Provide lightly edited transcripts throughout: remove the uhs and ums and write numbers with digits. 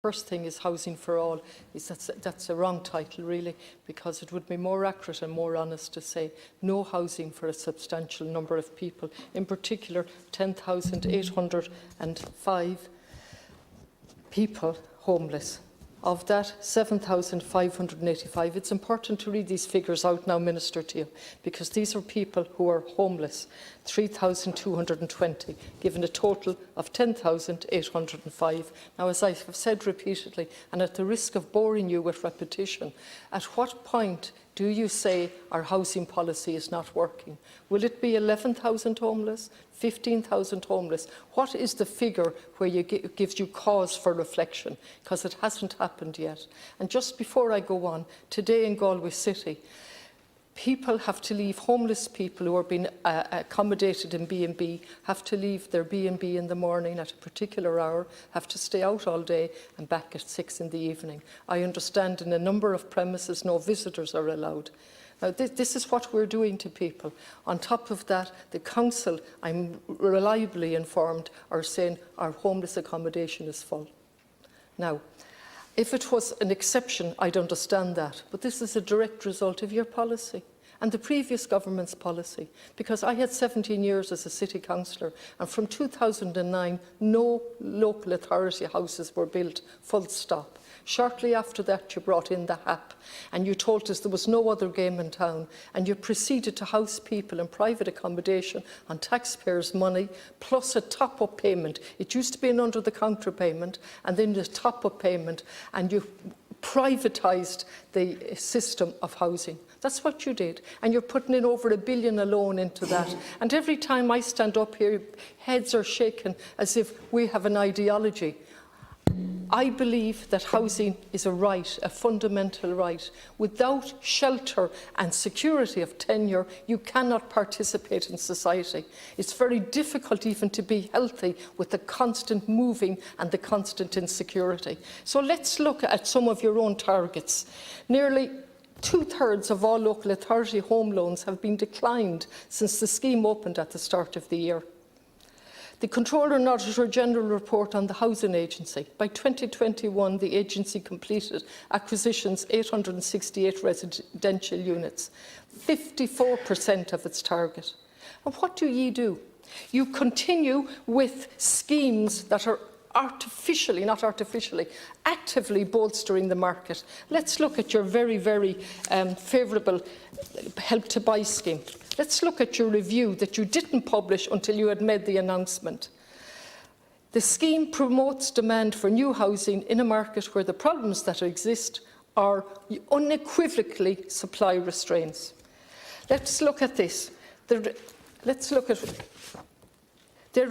First thing is housing for all. That's a wrong title, really, because it would be more accurate and more honest to say no housing for a substantial number of people, in particular 10,805 people homeless. Of that, 7,585. It's important to read these figures out now, Minister, to you, because these are people who are homeless. 3,220, given a total of 10,805. Now, as I have said repeatedly, and at the risk of boring you with repetition, at what point do you say our housing policy is not working? Will it be 11,000 homeless, 15,000 homeless? What is the figure where gives you cause for reflection? Because it hasn't happened yet. And just before I go on, today in Galway City, people have to leave, homeless people who are being accommodated in B&B have to leave their B&B in the morning at a particular hour, have to stay out all day and back at 6 in the evening. I understand in a number of premises no visitors are allowed. Now, this is what we're doing to people. On top of that, the council, I'm reliably informed, are saying our homeless accommodation is full. Now, if it was an exception, I'd understand that. But this is a direct result of your policy and the previous government's policy. Because I had 17 years as a city councillor, and from 2009, no local authority houses were built, full stop. Shortly after that, you brought in the HAP, and you told us there was no other game in town, and you proceeded to house people in private accommodation on taxpayers' money, plus a top-up payment. It used to be an under-the-counter payment, and then the top-up payment, and you privatised the system of housing. That's what you did, and you're putting in over £1 billion alone into that. And every time I stand up here, heads are shaken as if we have an ideology. I believe that housing is a right, a fundamental right. Without shelter and security of tenure, you cannot participate in society. It's very difficult even to be healthy with the constant moving and the constant insecurity. So let's look at some of your own targets. Nearly 2/3 of all local authority home loans have been declined since the scheme opened at the start of the year. The Controller and Auditor General report on the Housing Agency. By 2021, the agency completed acquisitions 868 residential units, 54% of its target. And what do ye do? You continue with schemes that are actively bolstering the market. Let's look at your very favourable Help to Buy scheme. Let's look at your review that you didn't publish until you had made the announcement. The scheme promotes demand for new housing in a market where the problems that exist are unequivocally supply restraints. Let's look at this. There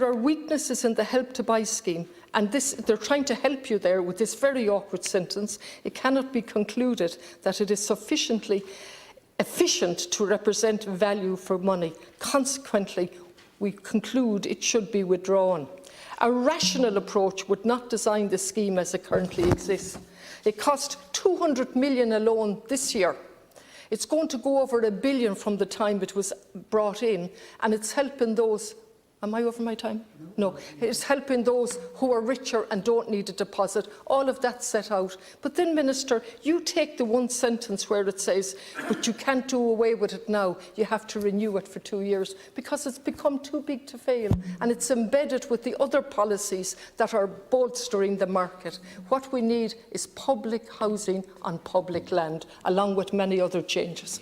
are weaknesses in the Help to Buy scheme, and they're trying to help you there with this very awkward sentence. It cannot be concluded that it is sufficiently efficient to represent value for money. Consequently, we conclude it should be withdrawn. A rational approach would not design the scheme as it currently exists. It cost 200 million alone this year. It's going to go over £1 billion from the time it was brought in, and it's helping those. Am I over my time? No. It's helping those who are richer and don't need a deposit. All of that set out. But then, Minister, you take the one sentence where it says, but you can't do away with it now. You have to renew it for 2 years because it's become too big to fail. And it's embedded with the other policies that are bolstering the market. What we need is public housing on public land, along with many other changes.